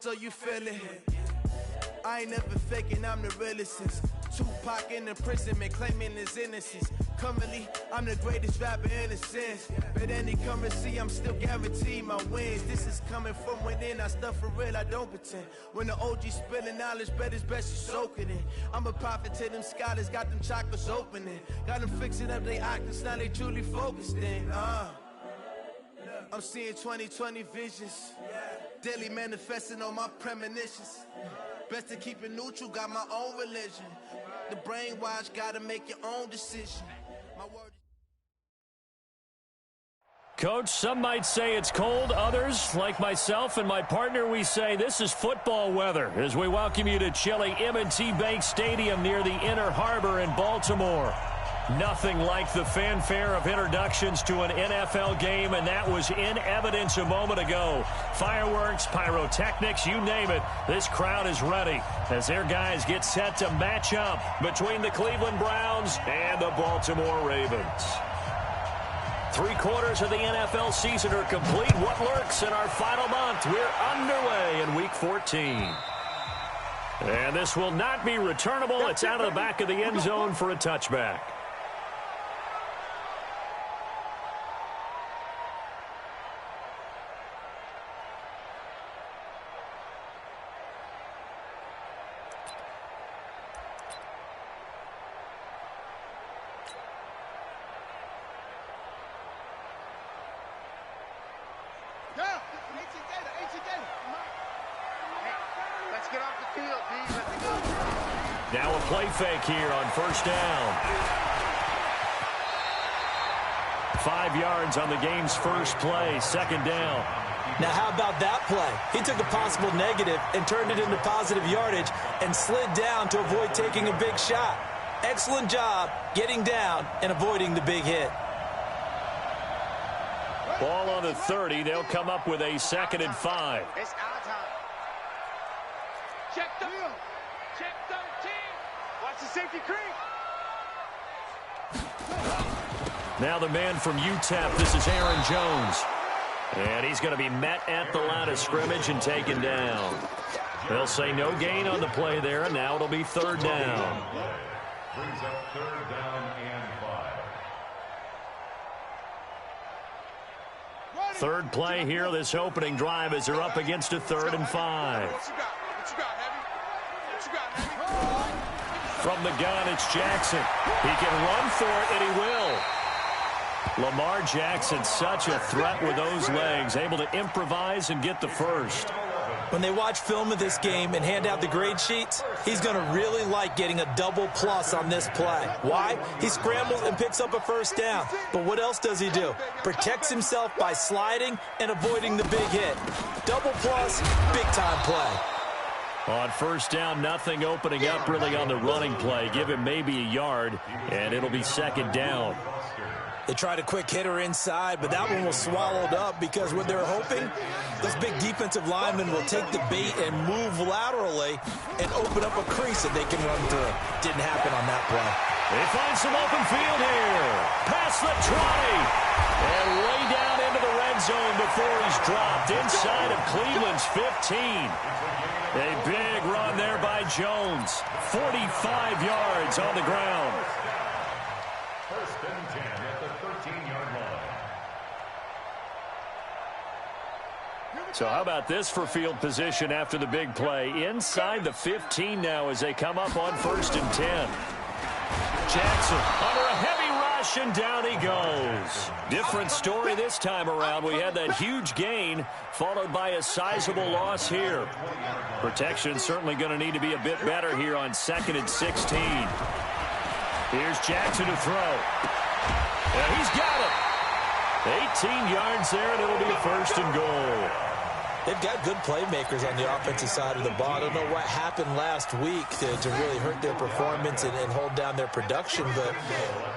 So you feel it? I ain't never faking, I'm the realest since Tupac in imprisonment, claiming his innocence. Currently, I'm the greatest rapper in a sense. But any currency, I'm still guaranteed my wins. This is coming from within, I stuff for real, I don't pretend. When the OG spilling knowledge, bet it's best you soak it in. I'm a prophet to them scholars, got them chakras opening. Got them fixing up they octaves, now they truly focused in. I'm seeing 2020 visions. Daily manifesting on my premonitions. Best to keep it neutral, got my own religion. The brainwash, gotta make your own decision. My word. Coach, some might say it's cold. Others, like myself and my partner, we say this is football weather as we welcome you to chilly M&T Bank Stadium near the Inner Harbor in Baltimore. Nothing like the fanfare of introductions to an NFL game, and that was in evidence a moment ago. Fireworks, pyrotechnics, you name it. This crowd is ready as their guys get set to match up between the Cleveland Browns and the Baltimore Ravens. 3/4 of the NFL season are complete. What lurks in our final month? We're underway in Week 14. And this will not be returnable. It's out of the back of the end zone for a touchback. Now a play fake here on first down. 5 yards on the game's first play, second down. Now how about that play? He took a possible negative and turned it into positive yardage and slid down to avoid taking a big shot. Excellent job getting down and avoiding the big hit. Ball on the 30. They'll come up with a 2nd and 5. It's our time. Check 13. Watch the safety creep. Now the man from UTEP, this is Aaron Jones. And he's going to be met at the line of scrimmage and taken down. They'll say no gain on the play there, and now it'll be 3rd down. Brings up 3rd down and 5. Third play here, this opening drive, as they're up against a 3rd and 5. What you got, Heavy? What you got, Heavy? From the gun, it's Jackson. He can run for it, and he will. Lamar Jackson, such a threat with those legs, able to improvise and get the first. When they watch film of this game and hand out the grade sheets, he's going to really like getting a double plus on this play. Why? He scrambles and picks up a first down. But what else does he do? Protects himself by sliding and avoiding the big hit. Double plus, big-time play. On first down, nothing opening up really on the running play. Give him maybe a yard, and it'll be 2nd down. They tried a quick hitter inside, but that one was swallowed up because what they're hoping, those big defensive linemen will take the bait and move laterally and open up a crease that they can run through. Didn't happen on that play. They find some open field here. Past the 20. And way down into the red zone before he's dropped inside of Cleveland's 15. A big run there by Jones. 45 yards on the ground. 1st and 10 at the 13-yard line. So how about this for field position after the big play? Inside the 15 now as they come up on 1st and 10. Jackson under a heavy rush, and down he goes. Different story this time around. We had that huge gain followed by a sizable loss here. Protection certainly going to need to be a bit better here on 2nd and 16. Here's Jackson to throw. And he's got it. 18 yards there, and it'll be a 1st and goal. They've got good playmakers on the offensive side of the ball. I don't know what happened last week to really hurt their performance and hold down their production, but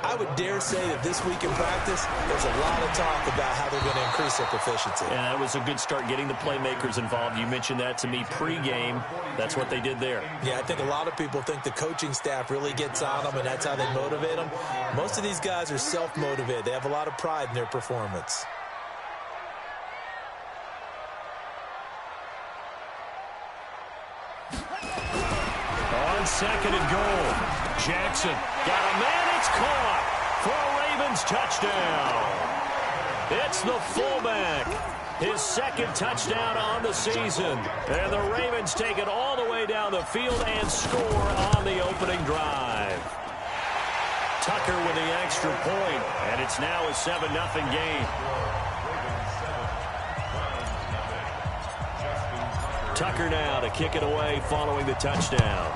I would dare say that this week in practice, there's a lot of talk about how they're going to increase their proficiency. And that was a good start getting the playmakers involved. You mentioned that to me pregame. That's what they did there. Yeah, I think a lot of people think the coaching staff really gets on them, and that's how they motivate them. Most of these guys are self-motivated. They have a lot of pride in their performance. on second and goal. Jackson got a man. It's caught for a Ravens touchdown. It's the fullback. His second touchdown on the season. And the Ravens take it all the way down the field and score on the opening drive. Tucker with the extra point, and it's now a 7-0 game. Tucker now to kick it away following the touchdown.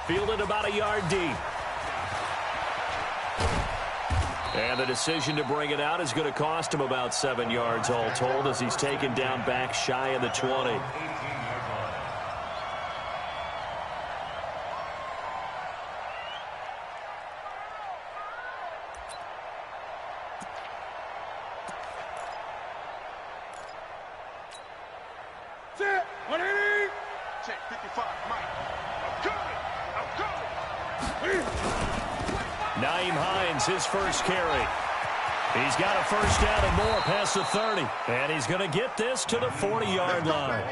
Fielded about a yard deep. And the decision to bring it out is going to cost him about 7 yards all told as he's taken down back shy of the 20. Check 55, Mike. I'm coming. Nyheim Hines, his first carry. He's got a first down and more past the 30. And he's going to get this to the 40-yard line.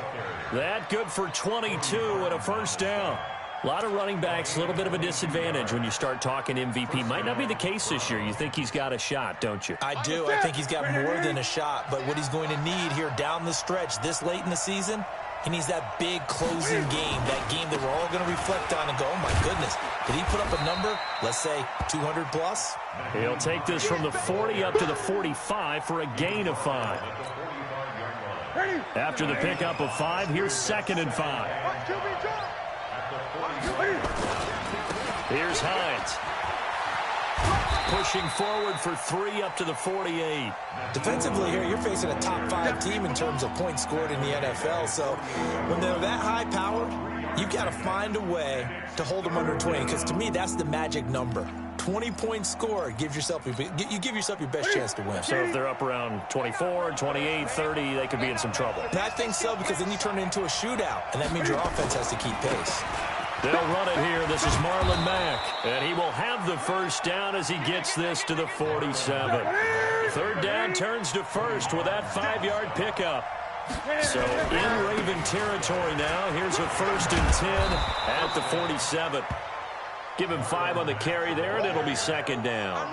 That good for 22 and a first down. A lot of running backs, a little bit of a disadvantage when you start talking MVP. Might not be the case this year. You think he's got a shot, don't you? I do. I think he's got more than a shot. But what he's going to need here down the stretch this late in the season, he needs that big closing game, that game that we're all going to reflect on and go, oh, my goodness, did he put up a number, let's say, 200 plus? He'll take this from the 40 up to the 45 for a gain of 5. After the pickup of 5, here's 2nd and 5. Here's Hines. Pushing forward for 3 up to the 48. Defensively here, you're facing a top 5 team in terms of points scored in the NFL. So when they're that high-powered, you've got to find a way to hold them under 20. Because to me, that's the magic number. 20 points scored, you give yourself your best chance to win. So if they're up around 24, 28, 30, they could be in some trouble. And I think so, because then you turn it into a shootout, and that means your offense has to keep pace. They'll run it here. This is Marlon Mack. And he will have the first down as he gets this to the 47. Third down turns to first with that 5-yard pickup. So in Raven territory now. Here's a 1st and 10 at the 47. Give him 5 on the carry there, and it'll be 2nd down.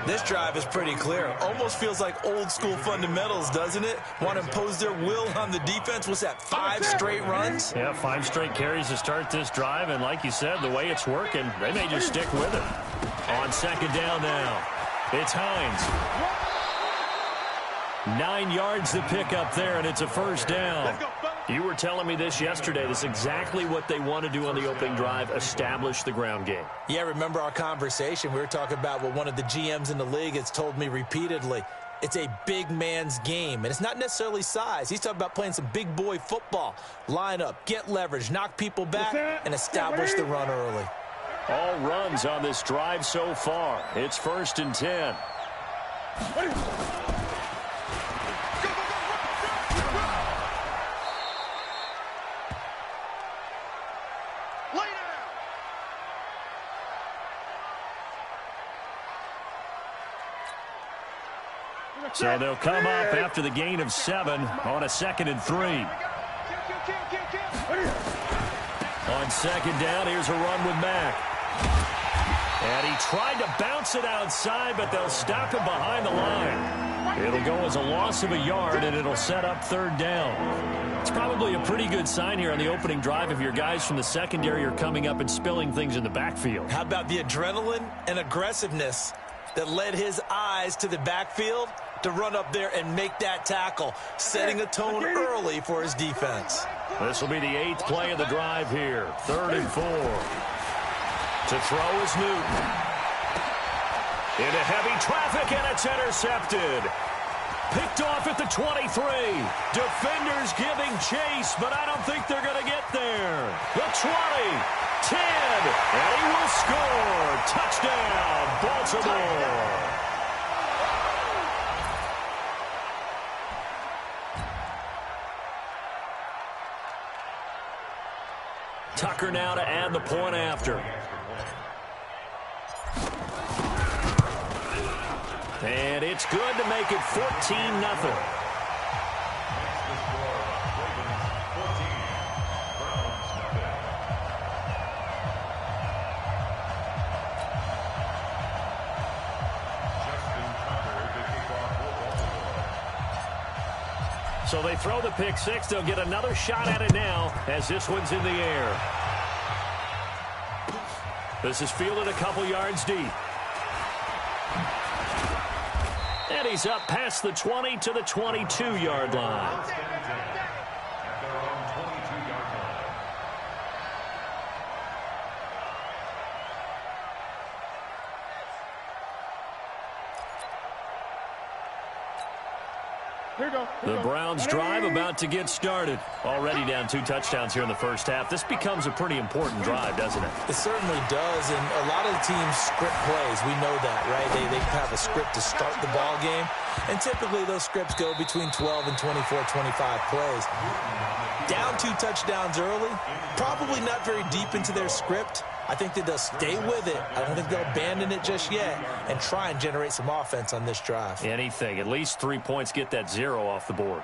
This drive is pretty clear. Almost feels like old-school fundamentals, doesn't it? Want to impose their will on the defense. What's that, 5 straight runs? Yeah, 5 straight carries to start this drive, and like you said, the way it's working, they may just stick with it. On 2nd down now, it's Hines. 9 yards to pick up there, and it's a first down. You were telling me this yesterday. This is exactly what they want to do on the opening drive, establish the ground game. Yeah, remember our conversation. We were talking about what one of the GMs in the league has told me repeatedly. It's a big man's game, and it's not necessarily size. He's talking about playing some big boy football. Line up, get leverage, knock people back, and establish the run early. All runs on this drive so far. It's 1st and 10. So they'll come up after the gain of 7 on a 2nd and 3. On 2nd down, here's a run with Mack. And he tried to bounce it outside, but they'll stop him behind the line. It'll go as a loss of a yard, and it'll set up 3rd down. It's probably a pretty good sign here on the opening drive if your guys from the secondary are coming up and spilling things in the backfield. How about the adrenaline and aggressiveness that led his eyes to the backfield to run up there and make that tackle, setting a tone early for his defense. This will be the 8th play of the drive here. 3rd and 4. To throw is Newton. Into heavy traffic, and it's intercepted. Picked off at the 23. Defenders giving chase, but I don't think they're going to get there. The 20, 10, and he will score. Touchdown, Baltimore. Tucker now to add the point after. And it's good to make it 14-0. So they throw the pick six. They'll get another shot at it now as this one's in the air. This is fielded a couple yards deep. And he's up past the 20 to the 22-yard line. The Browns drive about to get started. Already down 2 touchdowns here in the first half. This becomes a pretty important drive, doesn't it? It certainly does, and a lot of the teams script plays. We know that, right? They have a script to start the ball game, and typically those scripts go between 12 and 24, 25 plays. Down 2 touchdowns early, probably not very deep into their script. I think that they'll stay with it. I don't think they'll abandon it just yet and try and generate some offense on this drive. Anything. At least 3 points, get that 0 off the board.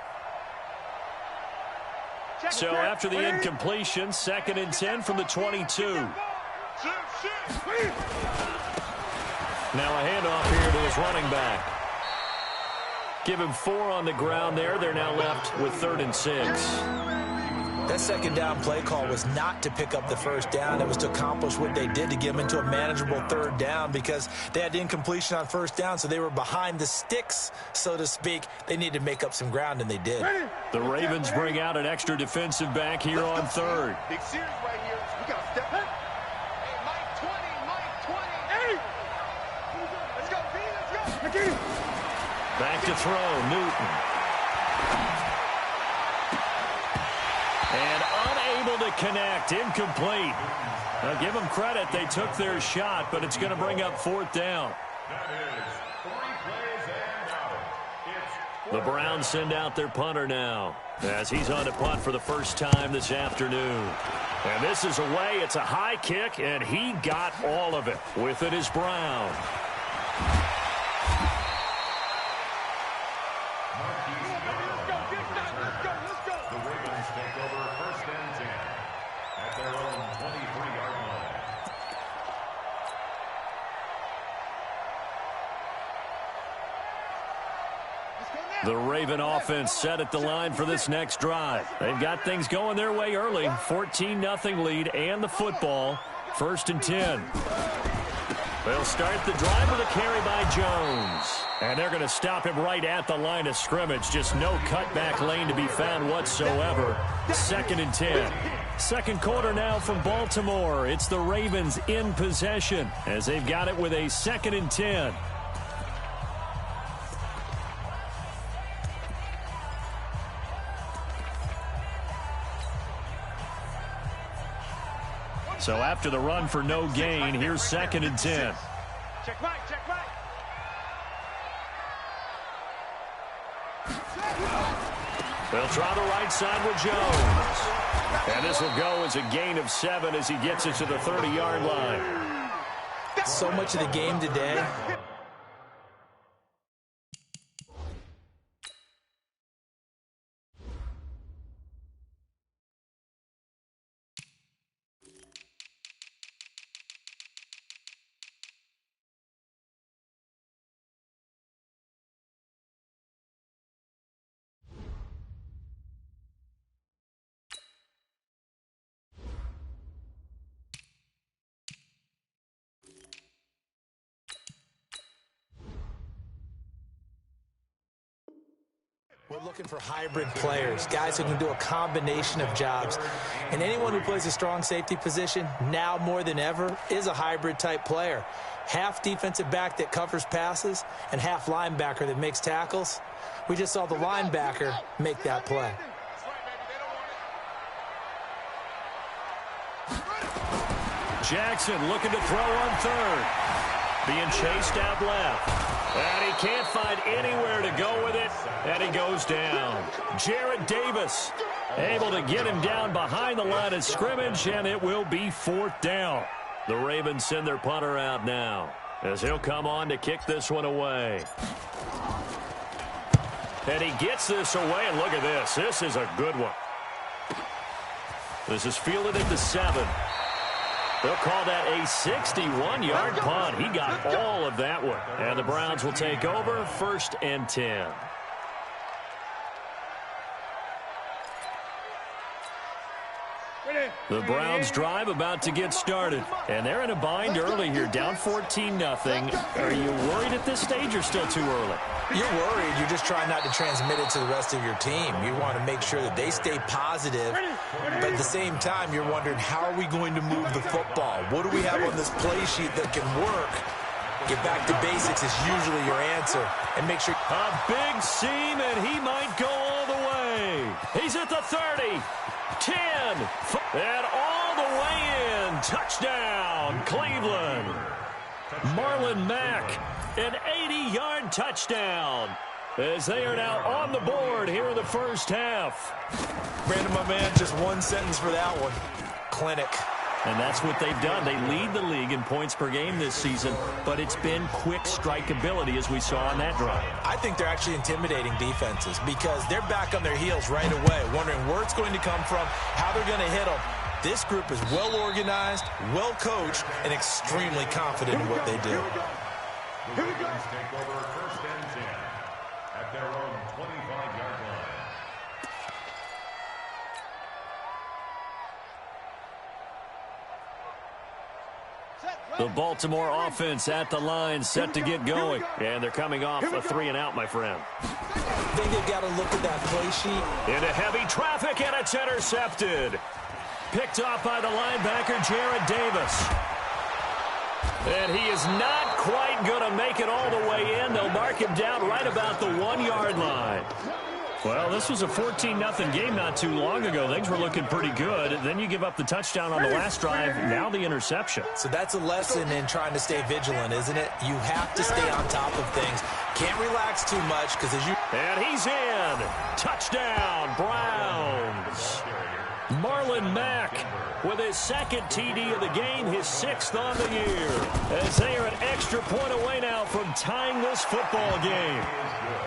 So after the incompletion, 2nd and 10 from the 22. Now a handoff here to his running back. Give him 4 on the ground there. They're now left with 3rd and 6. That 2nd down play call was not to pick up the 1st down. It was to accomplish what they did to get them into a manageable 3rd down because they had incompletion on 1st down, so they were behind the sticks, so to speak. They needed to make up some ground, and they did. The Ravens bring out an extra defensive back here on 3rd. Big series right here. We got to step up. Hey, Mike 20. Hey! Let's go, B, let's go. Back to throw, Newton. And unable to connect, incomplete. Now give them credit, they took their shot, but it's going to bring up 4th down. The Browns send out their punter now as he's on to punt for the first time this afternoon. And this is away, it's a high kick, and he got all of it. With it is Brown. The Raven offense set at the line for this next drive. They've got things going their way early. 14-0 lead and the football. 1st and 10. They'll start the drive with a carry by Jones. And they're going to stop him right at the line of scrimmage. Just no cutback lane to be found whatsoever. 2nd and 10. Second quarter now from Baltimore. It's the Ravens in possession as they've got it with a 2nd and 10. So after the run for no gain, here's 2nd and 10. Check right. They'll try the right side with Jones. And this will go as a gain of 7 as he gets it to the 30-yard line. So much of the game today. We're looking for hybrid players, guys who can do a combination of jobs. And anyone who plays a strong safety position, now more than ever, is a hybrid-type player. Half defensive back that covers passes and half linebacker that makes tackles. We just saw the linebacker make that play. Jackson looking to throw on 3rd. Being chased out left. And he can't find anywhere to go with it. And he goes down. Jarrett Davis able to get him down behind the line of scrimmage, and it will be 4th down. The Ravens send their punter out now as he'll come on to kick this one away. And he gets this away, and look at this. This is a good one. This is fielded at the 7. They'll call that a 61-yard punt. He got all of that one. And the Browns will take over 1st and 10. The Browns drive about to get started, and they're in a bind early here, down 14-0. Are you worried at this stage or still too early? You're worried. You're just trying not to transmit it to the rest of your team. You want to make sure that they stay positive, but at the same time, you're wondering, how are we going to move the football? What do we have on this play sheet that can work? Get back to basics is usually your answer, and make sure. A big seam, and he might go all the way. He's at the 30, 10, and all the way in. Touchdown, Cleveland. Marlon Mack, an 80-yard touchdown, as they are now on the board here in the first half. Brandon, my man, just one sentence for that one. Clinic. And that's what they've done. They lead the league in points per game this season, but it's been quick strikeability, as we saw on that drive. I think they're actually intimidating defenses because they're back on their heels right away, wondering where it's going to come from, how they're going to hit them. This group is well organized, well coached, and extremely confident in what they do. The Ravens take over 1st and 10 at their own 25-yard line. The Baltimore offense at the line, set to get going. And they're coming off a 3-and-out, my friend. I think they've got to look at that play sheet. Into heavy traffic, and it's intercepted. Picked off by the linebacker, Jared Davis. And he is not quite going to make it all the way in. They'll mark him down right about the 1-yard line. Well, this was a 14-0 game not too long ago. Things were looking pretty good. Then you give up the touchdown on the last drive. Now the interception. So that's a lesson in trying to stay vigilant, isn't it? You have to stay on top of things. Can't relax too much because as you... And he's in. Touchdown, Browns. Marlon Mack with his second TD of the game, his 6th on the year, as they are an extra point away now from tying this football game.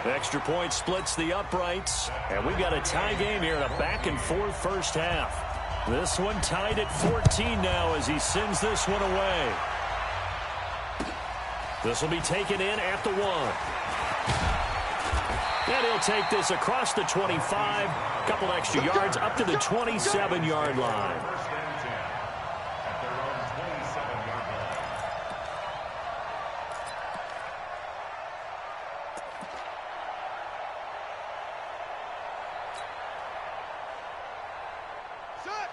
Extra point splits the uprights, and we've got a tie game here in a back-and-forth first half. This one tied at 14 now as he sends this one away. This will be taken in at the 1. And he'll take this across the 25, a couple extra yards up to the 27-yard line.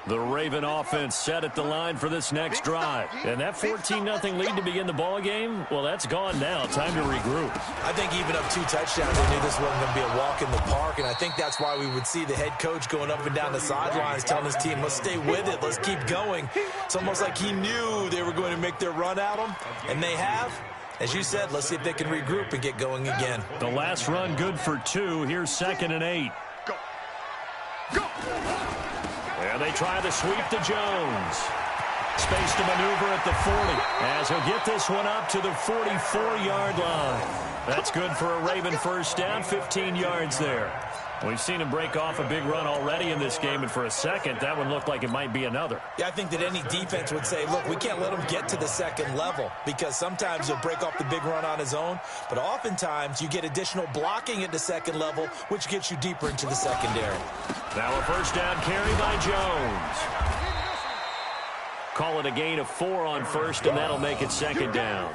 The Raven offense set at the line for this next drive. And that 14-0 lead to begin the ball game, well, that's gone now. Time to regroup. I think even up 2 touchdowns, they knew this wasn't going to be a walk in the park, and I think that's why we would see the head coach going up and down the sidelines telling his team, let's stay with it, let's keep going. It's almost like he knew they were going to make their run at him, and they have. As you said, let's see if they can regroup and get going again. The last run good for 2. Here's 2nd and 8. Go! And they try to sweep to Jones. Space to maneuver at the 40 as he'll get this one up to the 44-yard line. That's good for a Raven first down, 15 yards there. We've seen him break off a big run already in this game, and for a second, that one looked like it might be another. Yeah, I think that any defense would say, look, we can't let him get to the second level because sometimes he'll break off the big run on his own, but oftentimes you get additional blocking at the second level, which gets you deeper into the secondary. Now a first down carry by Jones. Call it a gain of 4 on first, and that'll make it 2nd down.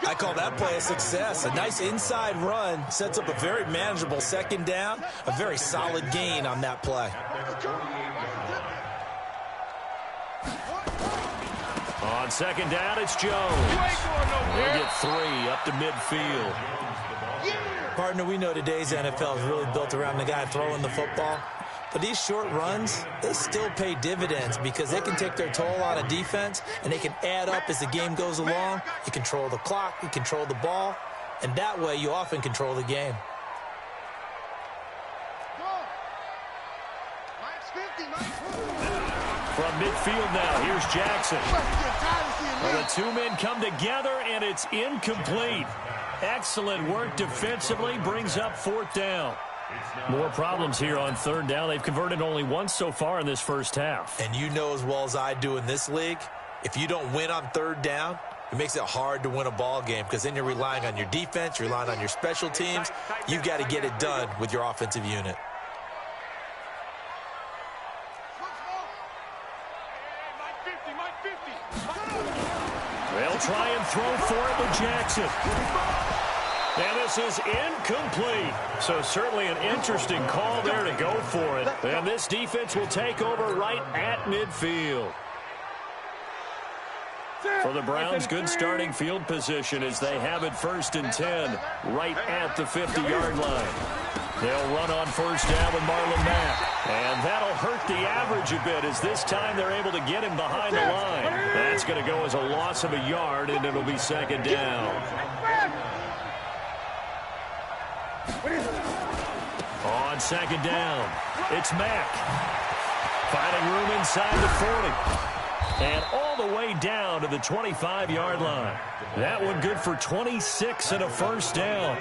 I call that play a success. A nice inside run sets up a very manageable 2nd down, a very solid gain on that play. On 2nd down, it's Jones. He'll get 3 up to midfield. Partner, we know today's NFL is really built around the guy throwing the football. But these short runs, they still pay dividends because they can take their toll on a defense and they can add up as the game goes along. You control the clock, you control the ball, and that way you often control the game. From midfield now, here's Jackson. Well, the 2 men come together, and it's incomplete. Excellent work defensively, brings up 4th down. More problems here on 3rd down. They've converted only once so far in this first half. And you know as well as I do in this league, if you don't win on 3rd down, it makes it hard to win a ball game because then you're relying on your defense, you're relying on your special teams. You've got to get it done with your offensive unit. try and throw for it with Jackson. And this is incomplete. So certainly an interesting call there to go for it. And this defense will take over right at midfield. For the Browns, good starting field position as they have it 1st and 10 right at the 50-yard line. They'll run on 1st down with Marlon Mack. And that'll hurt the average a bit as this time they're able to get him behind the line. That's going to go as a loss of a yard, and it'll be 2nd down. On 2nd down, it's Mack. Finding room inside the 40. And all the way down to the 25-yard line. That one good for 26 and a 1st down.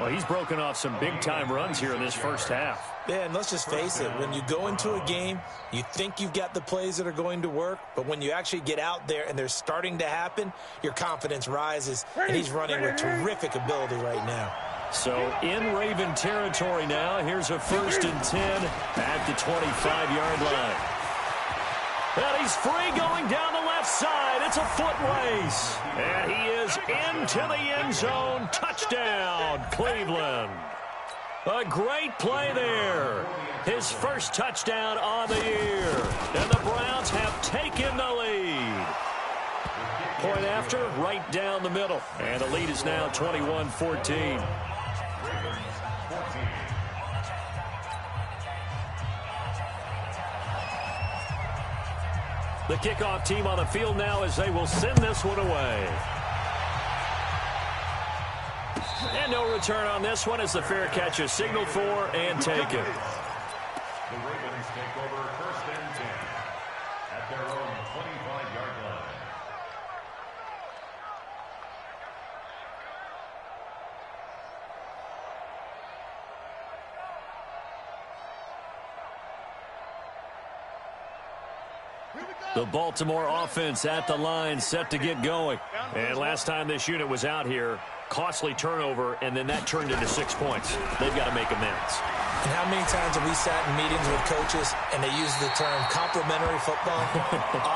Well, he's broken off some big-time runs here in this first half. Yeah, and let's just face it. When you go into a game, you think you've got the plays that are going to work, but when you actually get out there and they're starting to happen, your confidence rises, and he's running with terrific ability right now. So in Raven territory now, here's a 1st and 10 at the 25-yard line. And he's free going down the left side. It's a foot race. And he is into the end zone. Touchdown, Cleveland. A great play there. His first touchdown on the year. And the Browns have taken the lead. Point after, right down the middle. And the lead is now 21-14. The kickoff team on the field now as they will send this one away. And no return on this one as the fair catch is signaled for and taken. The Ravens take over 1st and 10 at their own 25-yard line. The Baltimore offense at the line, set to get going. And last time this unit was out here, costly turnover, and then that turned into 6 points. They've got to make amends. And how many times have we sat in meetings with coaches and they use the term complementary football?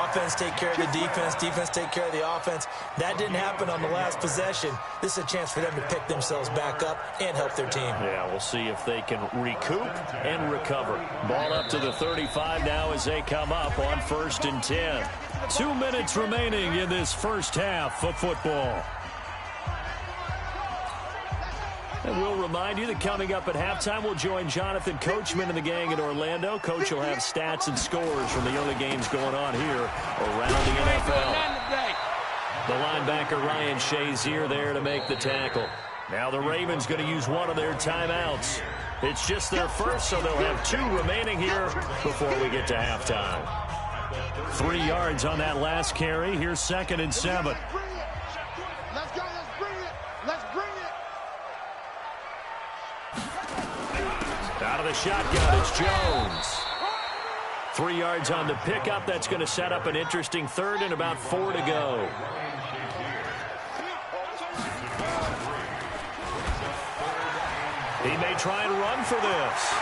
Offense take care of the defense, defense take care of the offense. That didn't happen on the last possession. This is a chance for them to pick themselves back up and help their team. Yeah, we'll see if they can recoup and recover. Ball up to the 35 now as they come up on 1st and 10. 2 minutes remaining in this first half of football. And we'll remind you that coming up at halftime, we'll join Jonathan Coachman and the gang in Orlando. Coach will have stats and scores from the early games going on here around the NFL. The linebacker Ryan Shazier there to make the tackle. Now the Ravens going to use one of their timeouts. It's just their first, so they'll have 2 remaining here before we get to halftime. 3 yards on that last carry. Here's 2nd and 7. Let's go, let's bring it. Let's bring it. Out of the shotgun, it's Jones. 3 yards on the pickup. That's going to set up an interesting 3rd and about 4 to go. He may try and run for this.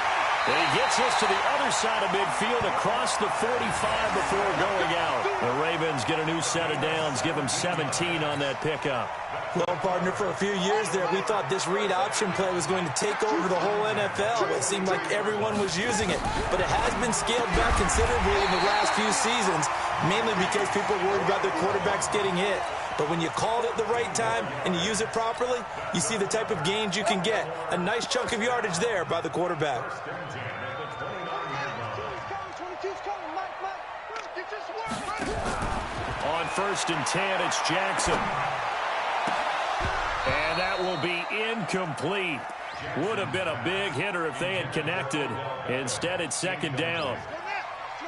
And he gets this to the other side of midfield across the 45 before going out. The Ravens get a new set of downs, give him 17 on that pickup. Well, partner, for a few years there, we thought this read option play was going to take over the whole NFL. It seemed like everyone was using it. But it has been scaled back considerably in the last few seasons, mainly because people are worried about their quarterbacks getting hit. But when you call it at the right time and you use it properly, you see the type of gains you can get. A nice chunk of yardage there by the quarterback. On 1st and 10, it's Jackson. And that will be incomplete. Would have been a big hitter if they had connected. Instead, it's 2nd down.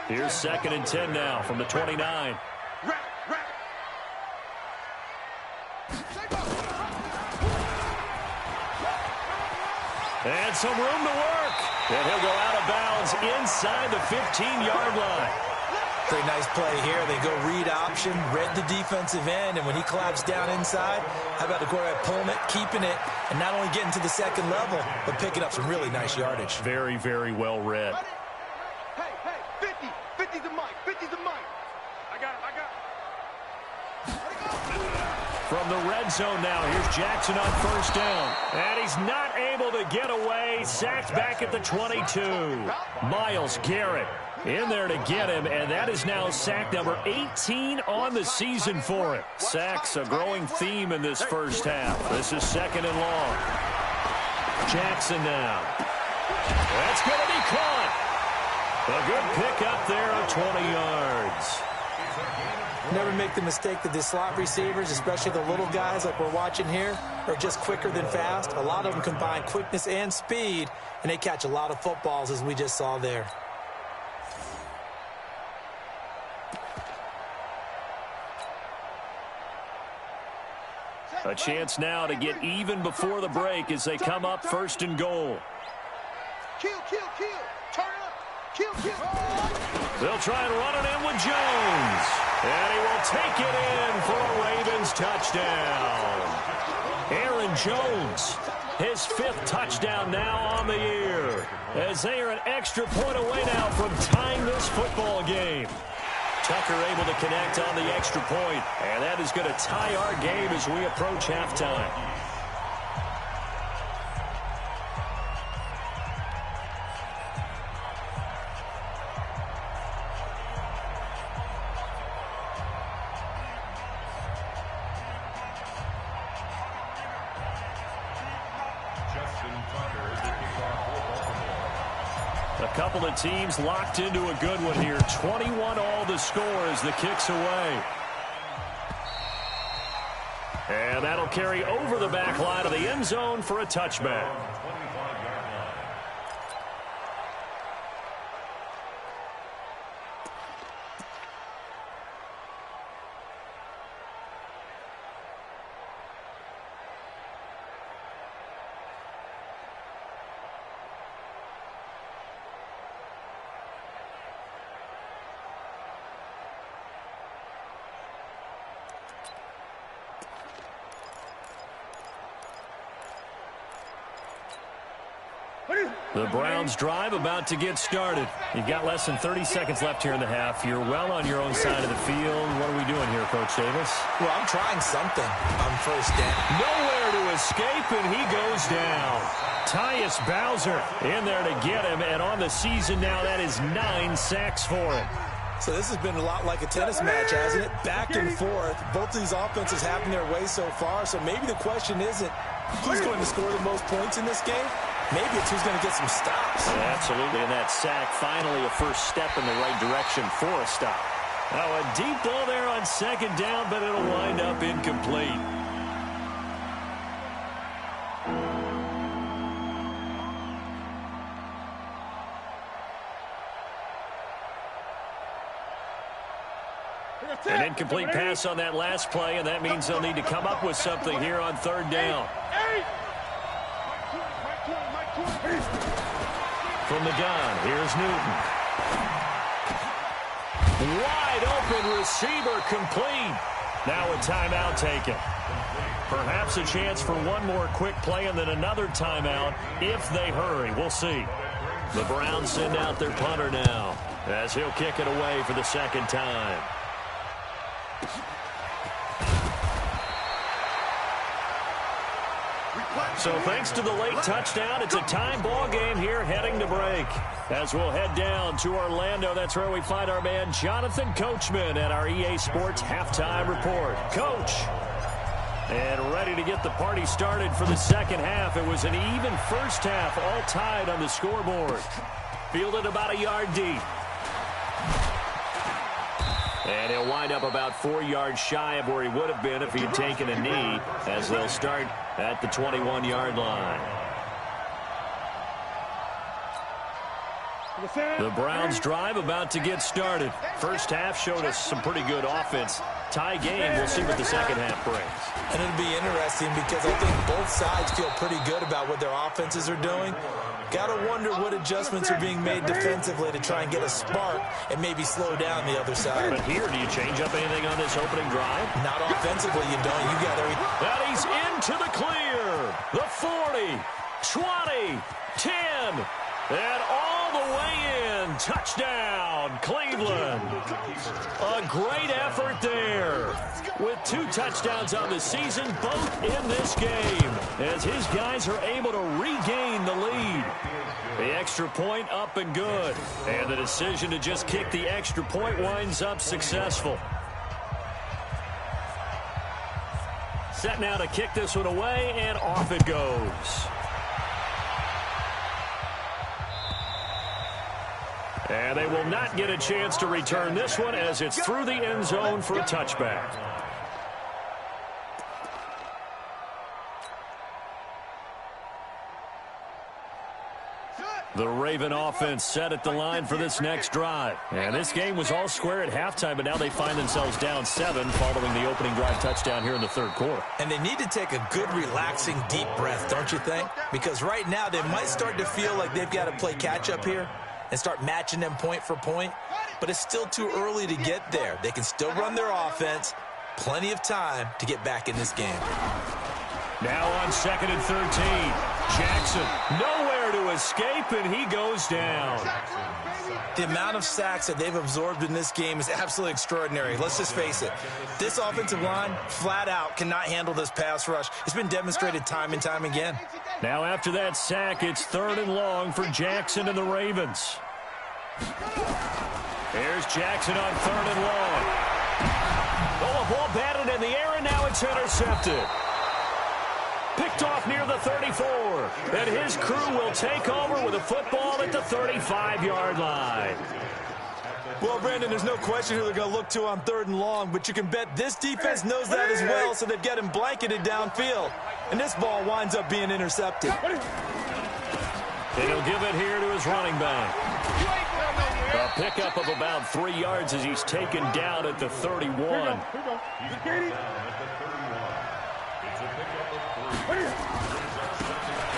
Here's 2nd and 10 now from the 29. And some room to work. And he'll go out of bounds inside the 15-yard line. Pretty nice play here. They go read option, read the defensive end, and when he collapsed down inside, how about the quarterback pulling it, keeping it, and not only getting to the 2nd level, but picking up some really nice yardage. Very, very well read. Hey, 50. 50's the mic. 50's the mic. I got it. from the red zone now. Here's Jackson on first down. And he's not able to get away. Sacked back at the 22. Myles Garrett in there to get him, and that is now sack number 18 on the season for him. Sacks a growing theme in this first half. This is second and long. Jackson now. That's going to be caught. A good pick up there of 20 yards. Never make the mistake that the slot receivers, especially the little guys like we're watching here, are just quicker than fast. A lot of them combine quickness and speed, and they catch a lot of footballs, as we just saw there. A chance now to get even before the break as they come up first and goal. Kill, kill, kill. Turn up. Kill, kill. They'll try and run it in with Jones. And he will take it in for a Ravens touchdown. Aaron Jones, his 5th touchdown now on the year, as they are an extra point away now from tying this football game. Tucker able to connect on the extra point, and that is going to tie our game as we approach halftime. A couple of teams locked into a good one here. 21 all the score as the kick's away. And that'll carry over the back line of the end zone for a touchback. The Browns drive about to get started. You've got less than 30 seconds left here in the half. You're well on your own side of the field. What are we doing here, Coach Davis? Well, I'm trying something on first down. Nowhere to escape, and he goes down. Tyus Bowser in there to get him, and on the season now, that is 9 sacks for him. So this has been a lot like a tennis match, hasn't it? Back and forth. Both of these offenses having their way so far, so maybe the question isn't who's going to score the most points in this game. Maybe it's who's going to get some stops. Yeah, absolutely, and that sack finally a first step in the right direction for a stop. Now a deep ball there on second down, but it'll wind up incomplete. An incomplete pass on that last play, and that means they'll need to come up with something here on third down. From the gun, here's Newton. Wide open receiver complete. Now a timeout taken. Perhaps a chance for one more quick play and then another timeout if they hurry. We'll see. The Browns send out their punter now as he'll kick it away for the second time. So thanks to the late touchdown, it's a time ball game here heading to break. As we'll head down to Orlando, that's where we find our man Jonathan Coachman at our EA Sports Halftime Report. Coach, and ready to get the party started for the second half. It was an even first half, all tied on the scoreboard. Fielded about a yard deep. And he'll wind up about 4 yards shy of where he would have been if he had taken a knee, as they'll start at the 21-yard line. The Browns drive about to get started. First half showed us some pretty good offense. Tie game, we'll see what the second half brings. And it'll be interesting because I think both sides feel pretty good about what their offenses are doing. Got to wonder what adjustments are being made defensively to try and get a spark and maybe slow down the other side. But here, do you change up anything on this opening drive? Not offensively, you don't. You got to... And he's into the clear. The 40, 20, 10, and all the way in and touchdown, Cleveland. A great effort there. With 2 touchdowns on the season, both in this game, as his guys are able to regain the lead. The extra point up and good. And the decision to just kick the extra point winds up successful. Set now to kick this one away, and off it goes. And they will not get a chance to return this one as it's through the end zone for a touchback. The Raven offense set at the line for this next drive. And this game was all square at halftime, but now they find themselves down 7 following the opening drive touchdown here in the third quarter. And they need to take a good, relaxing, deep breath, don't you think? Because right now they might start to feel like they've got to play catch-up here and start matching them point for point. But it's still too early to get there. They can still run their offense. Plenty of time to get back in this game. Now on 2nd and 13. Jackson nowhere to escape, and he goes down. The amount of sacks that they've absorbed in this game is absolutely extraordinary. Let's just face it. This offensive line, flat out, cannot handle this pass rush. It's been demonstrated time and time again. Now after that sack, it's 3rd and long for Jackson and the Ravens. Here's Jackson on 3rd and long. Oh, a ball batted in the air, and now it's intercepted. Picked off near the 34, and his crew will take over with a football at the 35-yard line. Well, Brandon, there's no question who they're going to look to on 3rd and long, but you can bet this defense knows that as well, so they've got him blanketed downfield. And this ball winds up being intercepted. And he'll give it here to his running back. A pickup of about 3 yards as he's taken down at the 31.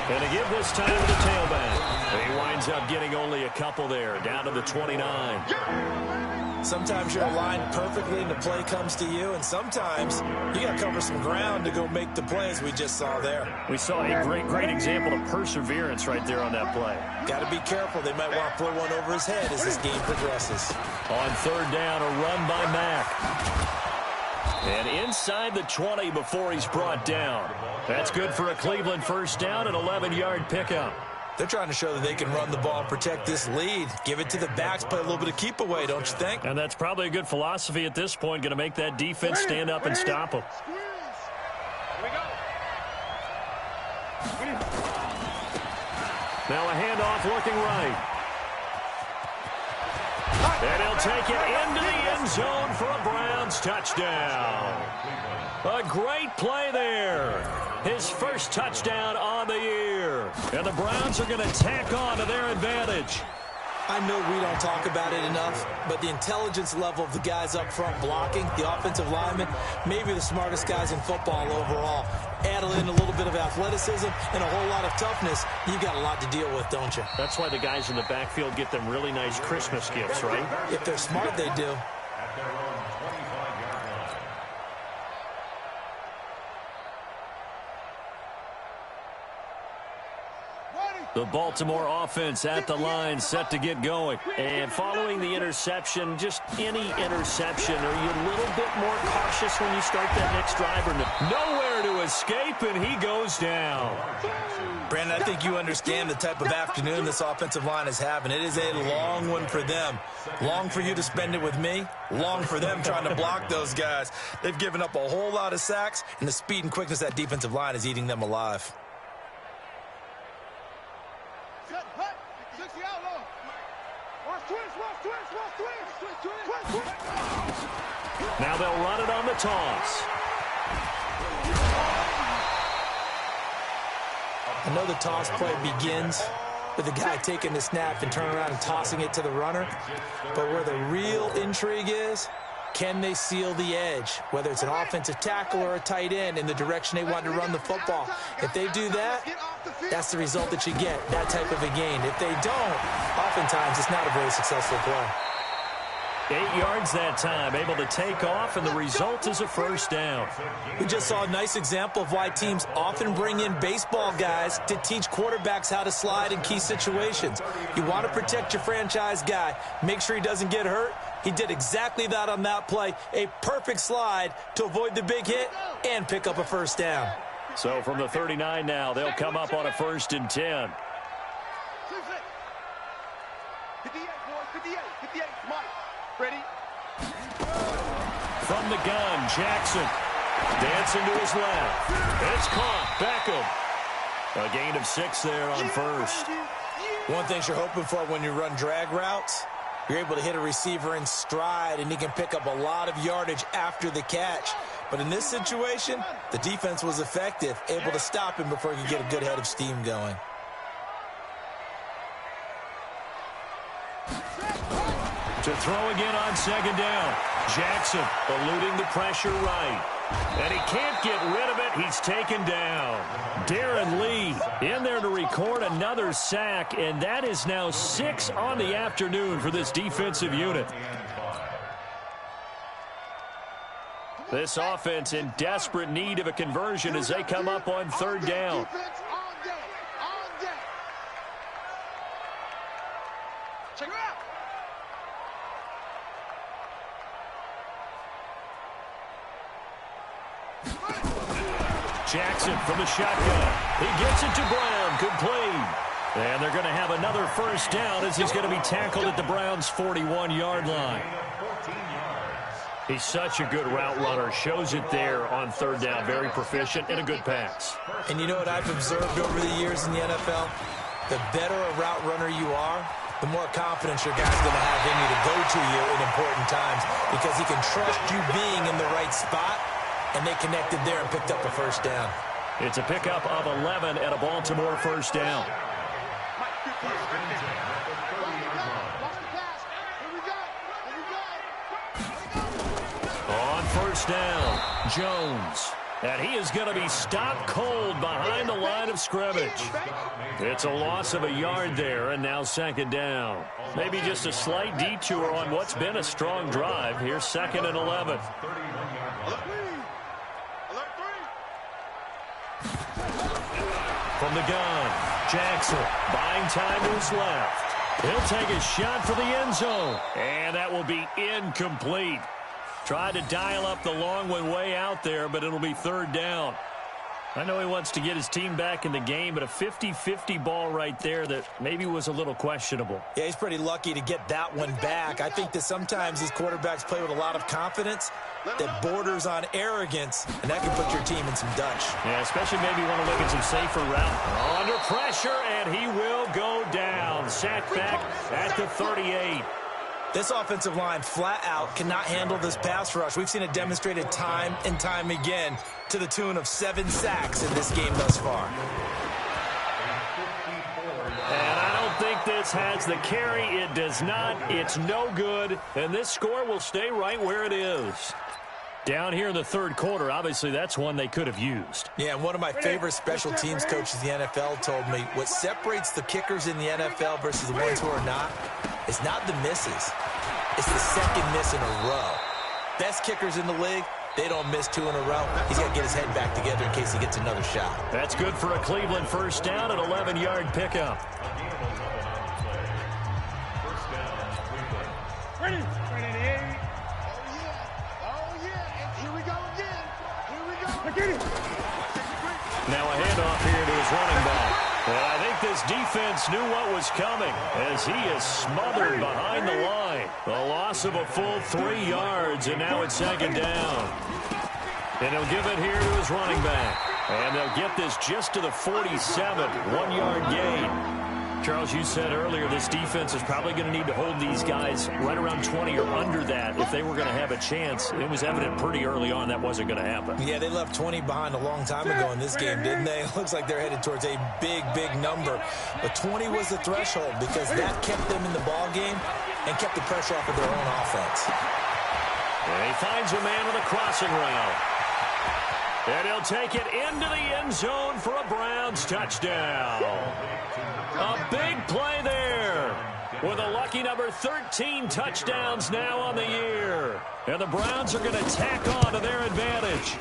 And to give this time to the tailback. He winds up getting only a couple there, down to the 29. Sometimes you're aligned perfectly and the play comes to you, and sometimes you got to cover some ground to go make the plays we just saw there. We saw a great example of perseverance right there on that play. Got to be careful. They might want to throw one over his head as this game progresses. On 3rd down, a run by Mack. And inside the 20 before he's brought down. That's good for a Cleveland first down, an 11-yard pickup. They're trying to show that they can run the ball and protect this lead. Give it to the backs, play a little bit of keep away, don't you think? And that's probably a good philosophy at this point, going to make that defense stand up and stop them. Now a handoff looking right. And he'll take it into the end zone for a Browns touchdown. A great play there. His first touchdown on the year. And the Browns are going to tack on to their advantage. I know we don't talk about it enough, but the intelligence level of the guys up front blocking, the offensive linemen, maybe the smartest guys in football overall. Add in a little bit of athleticism and a whole lot of toughness, you've got a lot to deal with, don't you? That's why the guys in the backfield get them really nice Christmas gifts, right? If they're smart, they do. The Baltimore offense at the line, set to get going. And following the interception, just any interception, are you a little bit more cautious when you start that next drive? Or nowhere to escape, and he goes down. Brandon, I think you understand the type of afternoon this offensive line is having. It is a long one for them. Long for you to spend it with me. Long for them trying to block those guys. They've given up a whole lot of sacks, and the speed and quickness of that defensive line is eating them alive. Now they'll run it on the toss. I know the toss play begins with the guy taking the snap and turning around and tossing it to the runner. But where the real intrigue is, can they seal the edge? Whether it's an offensive tackle or a tight end in the direction they want to run the football. If they do that, that's the result that you get, that type of a gain. If they don't, oftentimes it's not a very successful play. 8 yards that time, able to take off, and the result is a first down. We just saw a nice example of why teams often bring in baseball guys to teach quarterbacks how to slide in key situations. You want to protect your franchise guy. Make sure he doesn't get hurt. He did exactly that on that play. A perfect slide to avoid the big hit and pick up a first down. So from the 39 now, they'll come up on a 1st and 10. 58, boys, 58, 58, Mike. Ready? From the gun, Jackson. Dancing to his left. It's caught. Beckham. A gain of 6 there on 1st. One thing you're hoping for when you run drag routes, you're able to hit a receiver in stride, and he can pick up a lot of yardage after the catch. But in this situation, the defense was effective, able to stop him before he could get a good head of steam going. To throw again on 2nd down. Jackson eluding the pressure right. And he can't get rid of it. He's taken down. Darren Lee in there to record another sack, and that is now 6 on the afternoon for this defensive unit. This offense in desperate need of a conversion as they come up on 3rd down. Check it out. Jackson from the shotgun. He gets it to Brown. Complete. And they're going to have another first down as he's going to be tackled at the Browns' 41-yard line. He's such a good route runner. Shows it there on 3rd down. Very proficient and a good pass. And you know what I've observed over the years in the NFL? The better a route runner you are, the more confidence your guy's going to have in you to go to you in important times because he can trust you being in the right spot, and they connected there and picked up a first down. It's a pickup of 11 and a Baltimore first down. On 1st down, Jones. And he is going to be stopped cold behind the line of scrimmage. It's a loss of a yard there, and now 2nd down. Maybe just a slight detour on what's been a strong drive. Here's 2nd and 11. From the gun, Jackson buying time to his left. He'll take a shot for the end zone, and that will be incomplete. Tried to dial up the long one way out there, but it'll be 3rd down. I know he wants to get his team back in the game, but a 50-50 ball right there that maybe was a little questionable. Yeah, he's pretty lucky to get that one back. I think that sometimes these quarterbacks play with a lot of confidence that borders on arrogance, and that can put your team in some Dutch. Yeah, especially maybe want to look at some safer route. Under pressure, and he will go down. Sacked back at the 38. This offensive line flat out cannot handle this pass rush. We've seen it demonstrated time and time again to the tune of 7 sacks in this game thus far. And I don't think this has the carry. It does not. It's no good. And this score will stay right where it is. Down here in the 3rd quarter, obviously that's one they could have used. Yeah, one of my favorite special teams coaches in the NFL told me what separates the kickers in the NFL versus the ones who are not is not the misses. It's the 2nd miss in a row. Best kickers in the league, they don't miss 2 in a row. He's got to get his head back together in case he gets another shot. That's good for a Cleveland first down, an 11-yard pickup. Ready? Oh, yeah. Here we go again. Here we go. Get it. Now a handoff here to his running back. And I think this defense knew what was coming as he is smothered behind the line. A loss of a full 3 yards, and now it's 2nd down. And he'll give it here to his running back. And they'll get this just to the 47, 1-yard gain. Charles, you said earlier this defense is probably going to need to hold these guys right around 20 or under that if they were going to have a chance. It was evident pretty early on that wasn't going to happen. Yeah, they left 20 behind a long time ago in this game, didn't they? It looks like they're headed towards a big, big number. But 20 was the threshold because that kept them in the ball game and kept the pressure off of their own offense. And he finds a man with a crossing route. And he'll take it into the end zone for a Browns touchdown. A big play there. with a lucky number 13 touchdowns now on the year. And the Browns are going to tack on to their advantage.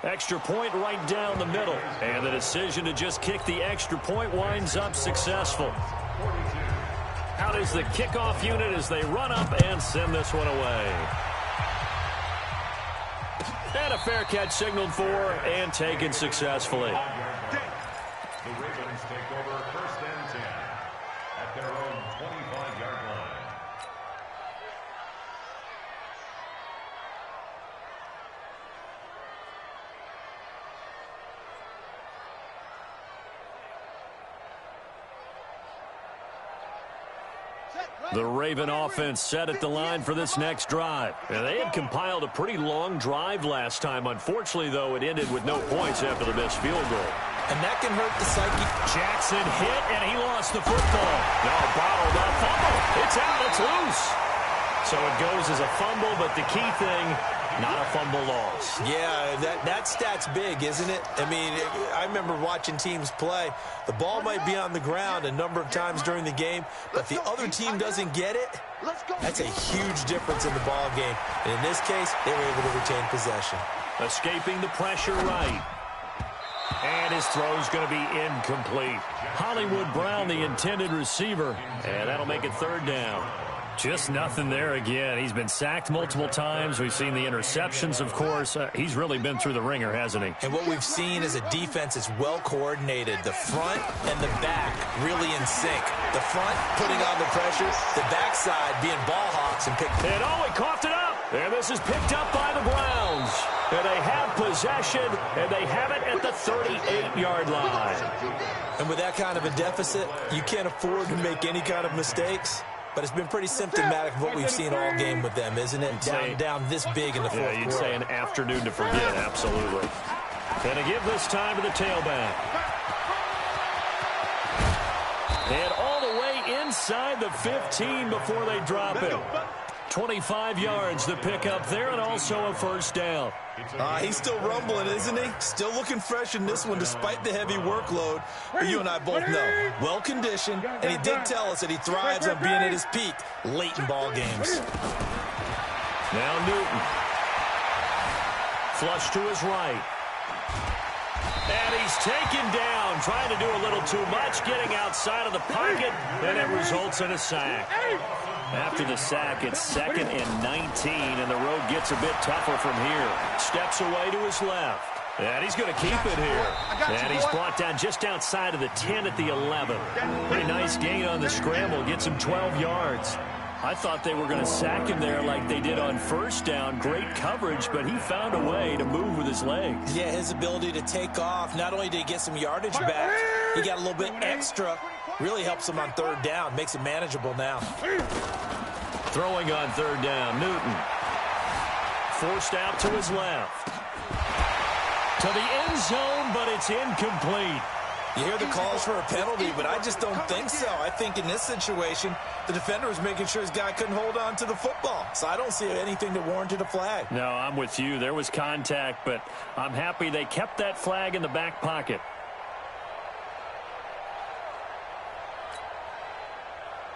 Extra point right down the middle. And the decision to just kick the extra point winds up successful. Out is the kickoff unit as they run up and send this one away. And a fair catch signaled for and taken successfully. The Ravens take over 1st and 10 at their own 25-yard line. The Raven offense set at the line for this next drive. And they had compiled a pretty long drive last time. Unfortunately, though, it ended with no points after the missed field goal. And that can hurt the psyche. Jackson hit, and he lost the football. No, bottled up. Fumble. It's out. It's loose. So it goes as a fumble, but the key thing, not a fumble loss. Yeah, that stat's big, isn't it? I mean, I remember watching teams play. The ball might be on the ground a number of times during the game, but the other team doesn't get it. That's a huge difference in the ball game. And in this case, they were able to retain possession. Escaping the pressure right. And his throw's going to be incomplete. Hollywood Brown, the intended receiver, and that'll make it 3rd down. Just nothing there again. He's been sacked multiple times. We've seen the interceptions, of course. He's really been through the ringer, hasn't he? And what we've seen is a defense that's well coordinated. The front and the back really in sync. The front putting on the pressure. The backside being ball hawks and pick. And he coughed it up. And this is picked up by the Browns. And they have possession, and they have it at the 38-yard line. And with that kind of a deficit, you can't afford to make any kind of mistakes. But it's been pretty symptomatic of what we've seen all game with them, isn't it? Down this big in the fourth quarter. You'd say an afternoon to forget, absolutely. And to give this time to the tailback. And all the way inside the 15 before they drop it. 25 yards to pick up there, and also a 1st down. He's still rumbling, isn't he? Still looking fresh in this one despite the heavy workload. But you and I both know, well-conditioned, and he did tell us that he thrives on being at his peak late in ball games. Now Newton. Flush to his right. And he's taken down, trying to do a little too much, getting outside of the pocket, and it results in a sack. After the sack, it's 2nd and 19, and the road gets a bit tougher from here. Steps away to his left. And he's going to keep it here. And he's brought down just outside of the 10 at the 11. Pretty nice gain on the scramble. Gets him 12 yards. I thought they were going to sack him there like they did on 1st down. Great coverage, but he found a way to move with his legs. Yeah, his ability to take off. Not only did he get some yardage back, he got a little bit extra. Really helps him on 3rd down. Makes it manageable now. Throwing on 3rd down, Newton. Forced out to his left. To the end zone, but it's incomplete. You hear the calls for a penalty, but I just don't think so. I think in this situation, the defender was making sure his guy couldn't hold on to the football. So I don't see anything that warranted a flag. No, I'm with you. There was contact, but I'm happy they kept that flag in the back pocket.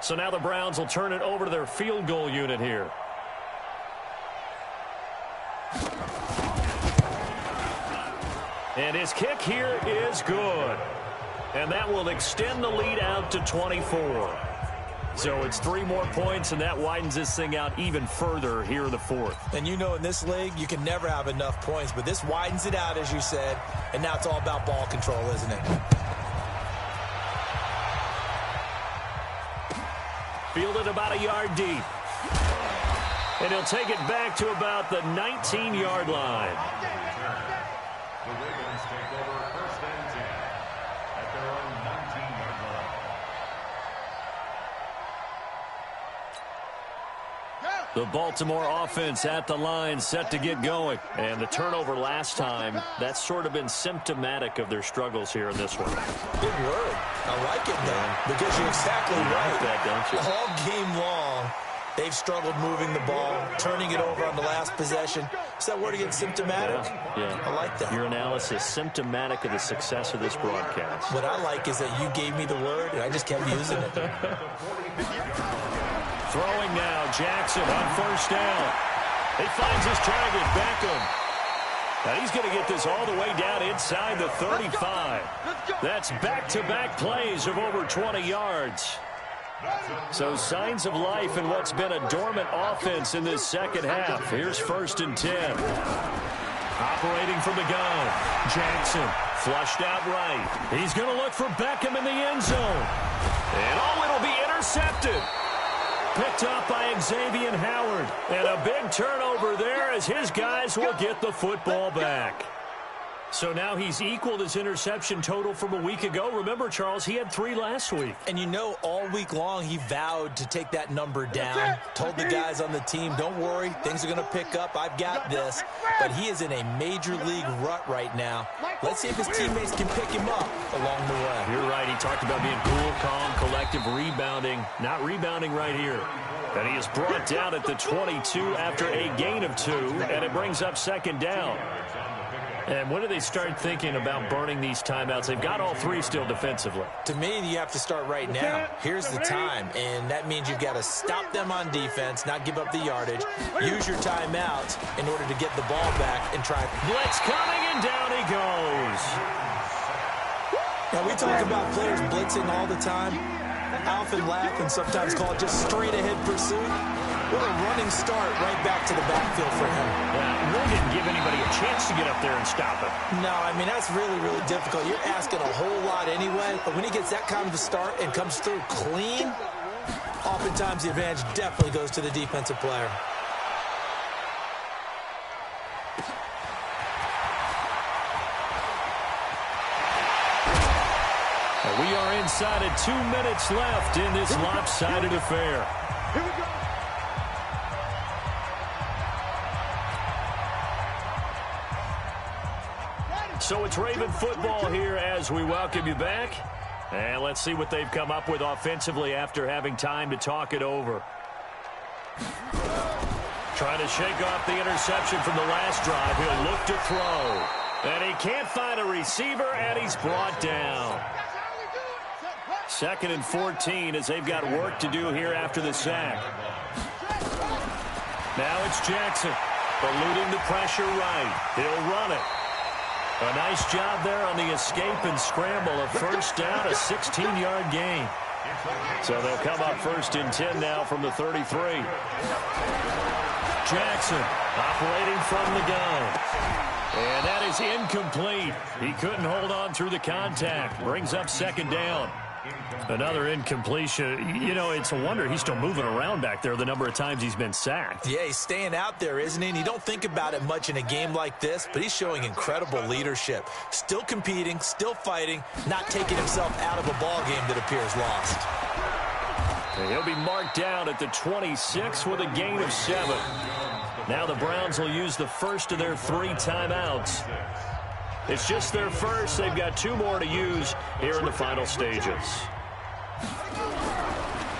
So now the Browns will turn it over to their field goal unit here. And his kick here is good. And that will extend the lead out to 24. So it's 3 more points, and that widens this thing out even further here in the 4th. And you know in this league, you can never have enough points, but this widens it out, as you said, and now it's all about ball control, isn't it? Fielded about a yard deep. And he'll take it back to about the 19-yard line. The Ravens take over 1st and 10 at their own 19-yard line. The Baltimore offense at the line, set to get going. And the turnover last time, that's sort of been symptomatic of their struggles here in this one. Good word. I like it, though, because you're exactly right. Like that, don't you? All game long, They've struggled moving the ball, turning it over on the last possession. Is that word again, symptomatic? Yeah. I like that. Your analysis, symptomatic of the success of this broadcast. What I like is that you gave me the word, and I just kept using it. Throwing now, Jackson on first down. He finds his target, Beckham. And he's going to get this all the way down inside the 35. That's back-to-back plays of over 20 yards. So signs of life in what's been a dormant offense in this second half. Here's 1st and 10. Operating from the gun. Jackson flushed out right. He's going to look for Beckham in the end zone. And it'll be intercepted. Picked up by Xavier Howard. And a big turnover there as his guys will get the football back. So now he's equaled his interception total from a week ago. Remember, Charles, he had 3 last week. And you know, all week long he vowed to take that number down. Told the guys on the team, don't worry, things are going to pick up. I've got this. But he is in a major league rut right now. Let's see if his teammates can pick him up along the way. You're right. He talked about being cool, calm, collective, rebounding. Not rebounding right here. And he is brought down at the 22 after a gain of 2, and it brings up 2nd down. And when do they start thinking about burning these timeouts? They've got all 3 still defensively. To me, you have to start right now. Here's the time, and that means you've got to stop them on defense, not give up the yardage, use your timeouts in order to get the ball back and try. Blitz coming, and down he goes. Now, we talk about players blitzing all the time. I often laugh and sometimes call it just straight-ahead pursuit. What a running start right back to the backfield for him. Yeah, really didn't give anybody a chance to get up there and stop him. No, I mean, that's really, really difficult. You're asking a whole lot anyway, but when he gets that kind of a start and comes through clean, oftentimes the advantage definitely goes to the defensive player. And we are inside of 2 minutes left in this lopsided affair. Here we go. So it's Raven football here as we welcome you back. And let's see what they've come up with offensively after having time to talk it over. Trying to shake off the interception from the last drive. He'll look to throw. And he can't find a receiver, and he's brought down. 2nd and 14 as they've got work to do here after the sack. Now it's Jackson, eluding the pressure right. He'll run it. A nice job there on the escape and scramble. A 1st down, a 16-yard gain. So they'll come up 1st and 10 now from the 33. Jackson operating from the gun. And that is incomplete. He couldn't hold on through the contact. Brings up 2nd down. Another incompletion. You know, it's a wonder he's still moving around back there the number of times he's been sacked. Yeah, he's staying out there, isn't he? And you don't think about it much in a game like this, but he's showing incredible leadership. Still competing, still fighting, not taking himself out of a ball game that appears lost. And he'll be marked down at the 26 with a gain of 7. Now the Browns will use the first of their 3 timeouts. It's just their first. They've got 2 more to use here in the final stages.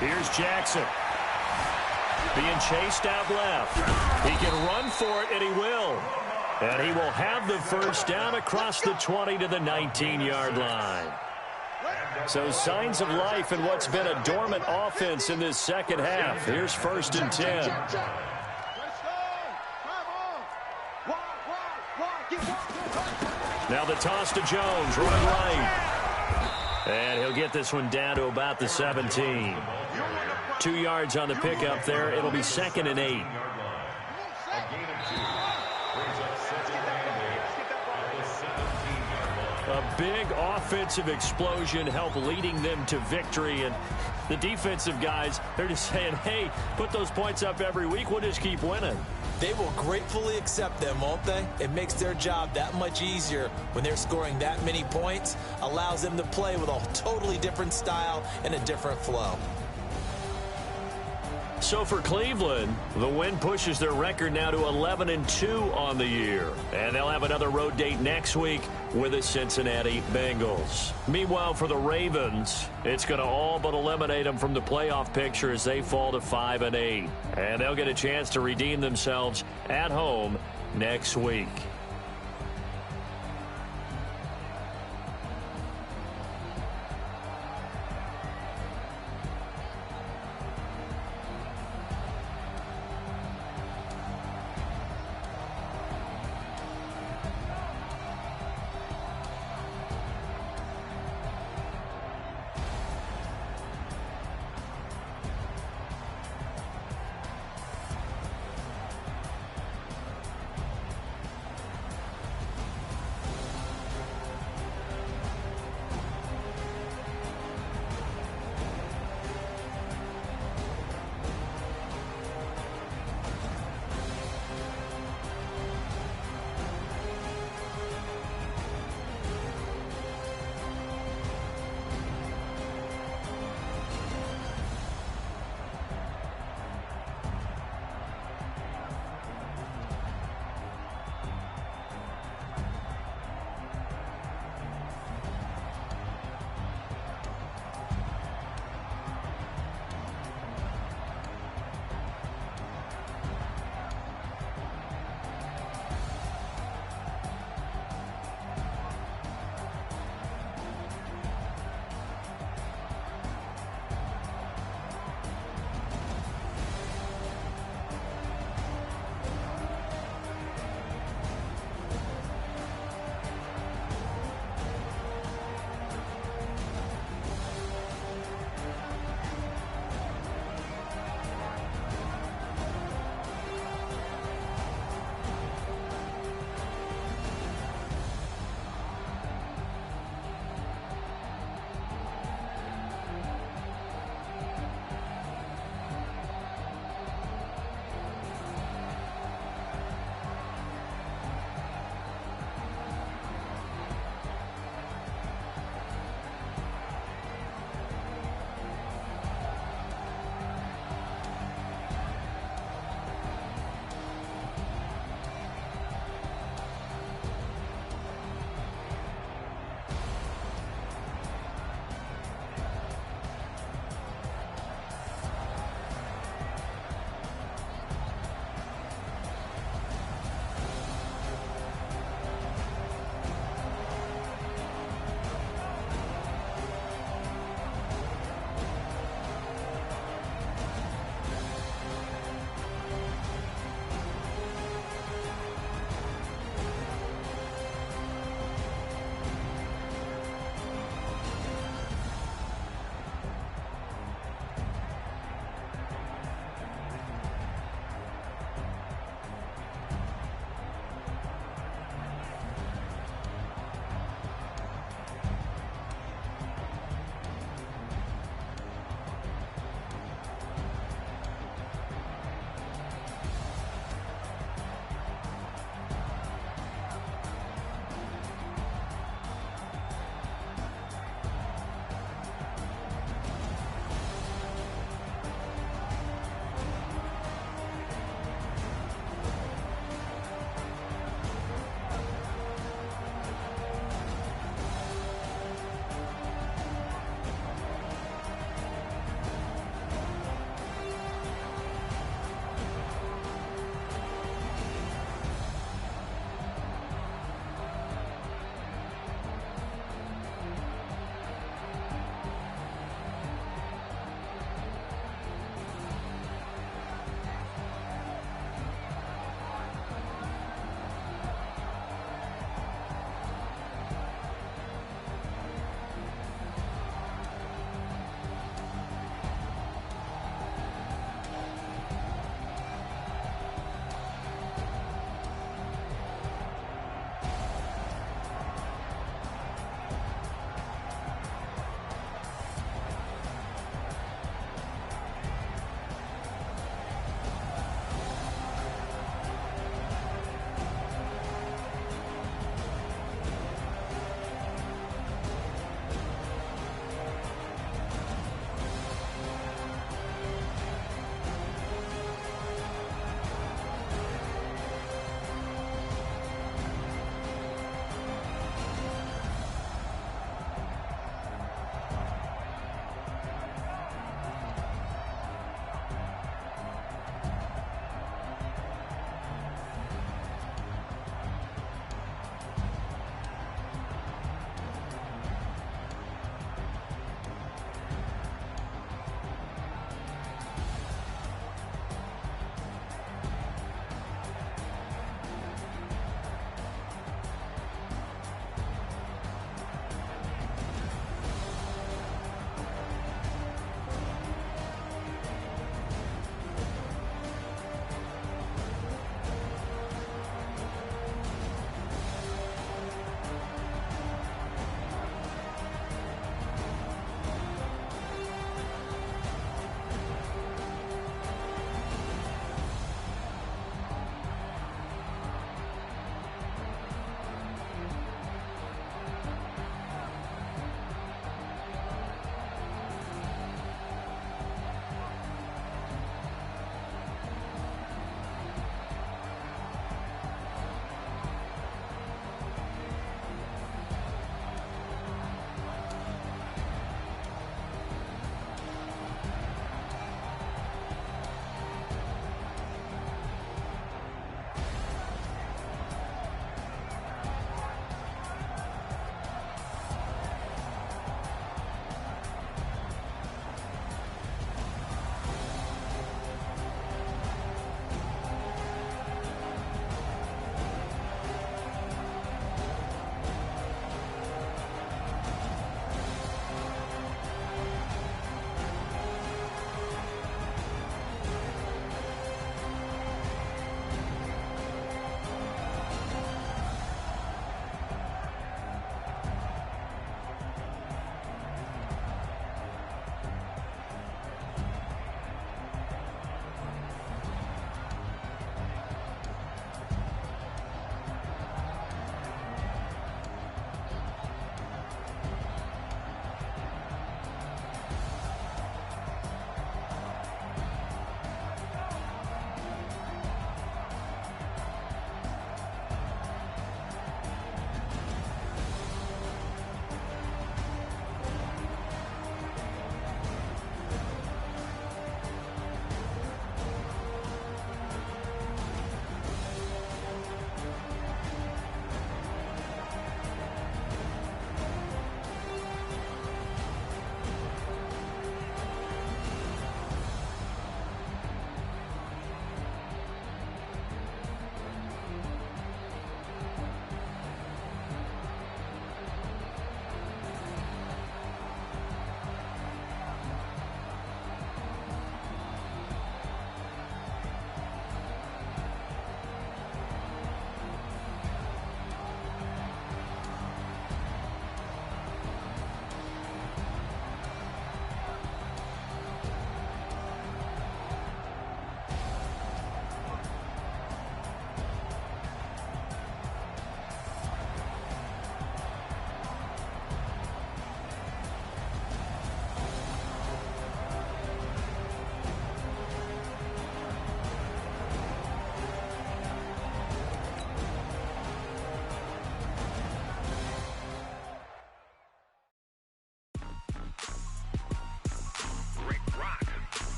Here's Jackson. Being chased out left. He can run for it, and he will. And he will have the 1st down across the 20 to the 19-yard line. So signs of life in what's been a dormant offense in this second half. Here's 1st and 10. Now the toss to Jones, running right. And he'll get this one down to about the 17. 2 yards on the pickup there. It'll be 2nd and 8. A big offensive explosion helped leading them to victory. And the defensive guys, they're just saying, hey, put those points up every week. We'll just keep winning. They will gratefully accept them, won't they? It makes their job that much easier when they're scoring that many points. Allows them to play with a totally different style and a different flow. So for Cleveland, the win pushes their record now to 11-2 on the year. And they'll have another road date next week with the Cincinnati Bengals. Meanwhile, for the Ravens, it's going to all but eliminate them from the playoff picture as they fall to 5-8. And they'll get a chance to redeem themselves at home next week.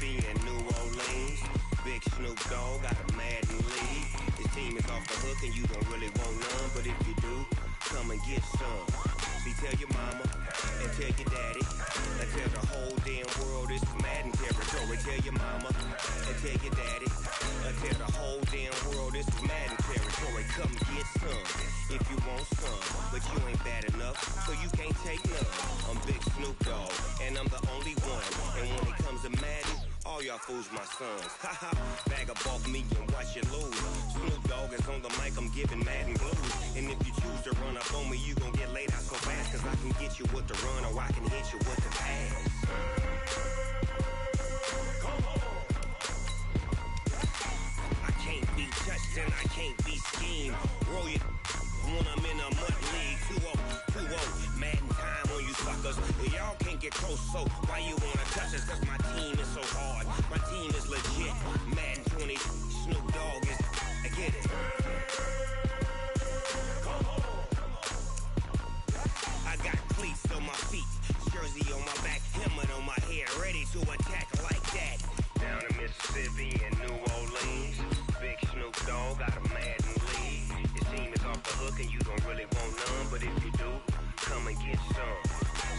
Mississippi and New Orleans. Big Snoop Dogg got a Madden lead. His team is off the hook and you don't really want none, but if you do, come and get some. See, tell your mama and tell your daddy and tell the whole damn world it's Madden territory. Tell your mama and tell your daddy and tell the whole damn world it's Madden territory. Come get some if you want some, but you ain't bad enough, so you can't take none. I'm Big Snoop Dogg and I'm the only one, and when it comes to Madden, all y'all fools my sons. Haha, bag up off me and watch you lose. Snoop Dogg is on the mic, I'm giving Madden blues. And if you choose to run up on me, you gon' get laid out so fast, cause I can get you with the run or I can hit you with the pass. I can't be touched and I can't be schemed. Roll you when I'm in a mud league. 2-0, Madden time on you suckers. Y'all can't get close, so why you wanna touch us? Cause my team is so hard. My team is legit. Madden 20, Snoop Dogg is, I get it. I got cleats on my feet, jersey on my back, helmet on my head, ready to attack like that. Down in Mississippi and New Orleans, Big Snoop Dogg got a Madden lead. His team is off the hook and you don't really want none, but if you do, come and get some.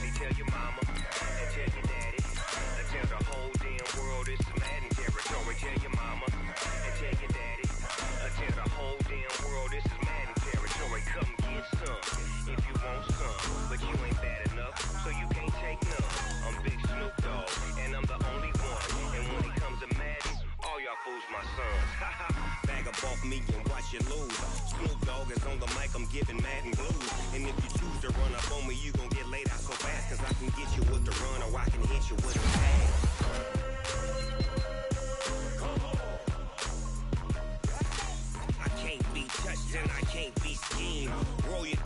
See, tell your mama and tell your daddy and tell the whole damn world it's Madden territory. Tell your mama and tell your daddy and tell the whole damn world this is Madden territory. Come get some if you want some, but you ain't bad enough, so you can't take none. I'm Big Snoop Dogg and I'm the only one, and when it comes to Madden, all y'all fools my sons. Haha, bag up off me and watch you lose. Snoop Dogg is on the mic, I'm giving Madden blues. And if you choose to run up on me, you gon' get laid out so fast, cause I can get you with the run or I can hit you with the pass. I can't be touched and I can't be schemed. Roll you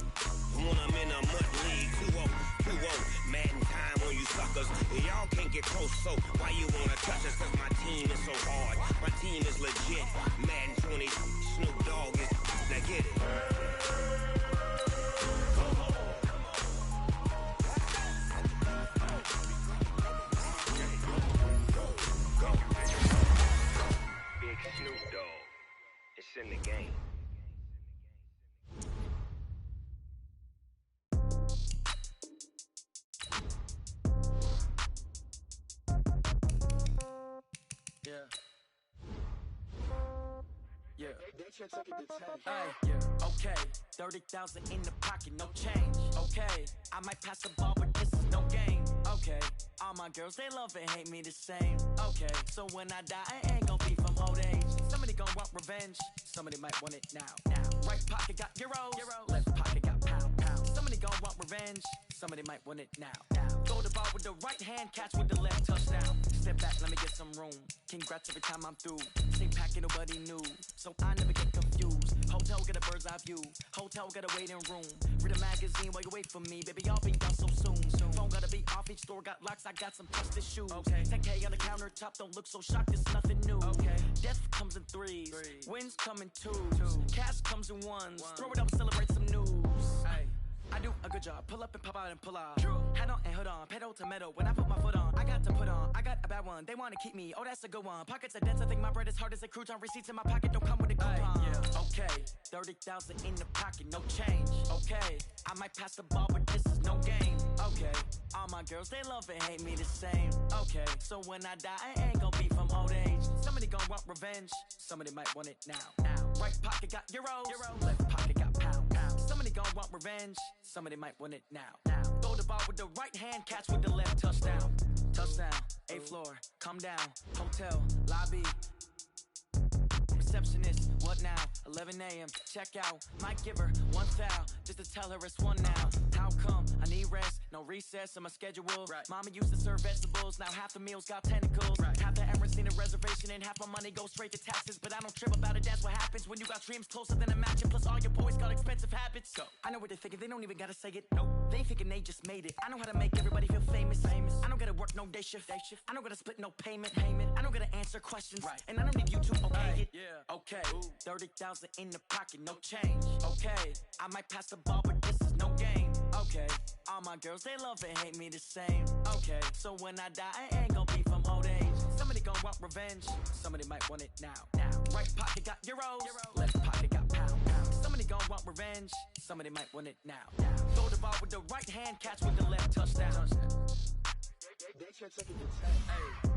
when I'm in a mud league. 2-0, Madden time on you suckers. Y'all can't get close, so why you wanna touch us? Cause my team is so hard. My team is legit. Madden 20, Snoop Dogg is, now get it. Big Snoop Dogg, it's in the game. Yeah. Yeah. Okay. 30,000 in the pocket, no change. Okay. I might pass the ball, but this is no game. Okay. All my girls, they love and hate me the same. Okay. So when I die, I ain't gon' be from old age. Somebody gon' want revenge. Somebody might want it now. Right pocket got euros. Left pocket got pound. Somebody gon' want revenge. Somebody might want it now. Throw the ball with the right hand, catch with the left, touchdown. Step back, let me get some room. Congrats every time I'm through. Same packet, nobody knew, so I never get confused. Hotel get a bird's eye view. Hotel get a waiting room. Read a magazine while you wait for me, baby. I'll be done so soon. Phone gotta be off. Each store got locks. I got some trusted shoes. Okay. 10K on the countertop. Don't look so shocked. It's nothing new. Okay. Death comes in threes. Wins come in twos. Cash comes in ones. Throw it up, celebrate some news. Ay. I do a good job, pull up and pop out and pull off. Hat on and hood on, pedal to metal. When I put my foot on, I got to put on. I got a bad one, they wanna keep me. Oh, that's a good one. Pockets are dense, I think my bread is hard as a crouton. Receipts in my pocket don't come with a coupon. Yeah. Okay, 30,000 in the pocket, no change. Okay, I might pass the ball, but this is no game. Okay, all my my girls, they love and hate me the same. Okay, so when I die, I ain't gon' be from old age. Somebody gon' want revenge, somebody might want it now. Right pocket got euros, left pocket got pound. Somebody gon' want revenge, somebody might want it now. Throw the ball with the right hand, catch with the left, touchdown. Touchdown, 8th floor, come down, hotel, lobby. Receptionist, what now? 11 a.m. Check out. Might give her one foul just to tell her it's one now. How come? I need rest, no recess in my schedule. Right. Mama used to serve vegetables, now half the meals got tentacles. Right. Half the errands need a reservation and half my money goes straight to taxes. But I don't trip about it, that's what happens when you got dreams closer than a match. And plus all your boys got expensive habits. So I know what they're thinking, they don't even gotta say it. Nope. They ain't thinking they just made it. I know how to make everybody feel famous. I don't gotta work no day shift. I don't gotta split no payment. I don't gotta answer questions. Right. And I don't need you to okay it. Yeah. Okay. 30,000 in the pocket, no change. Okay. I might pass the ball, but this is no game. Okay. All my girls, they love and hate me the same. Okay. So when I die, I ain't gon' be from old age. Somebody want revenge. Somebody might want it now. Right pocket got euros, left pocket got pound. Somebody gon' want revenge. Somebody might want it now. Throw the ball with the right hand, catch with the left, touchdown. They check second. Hey.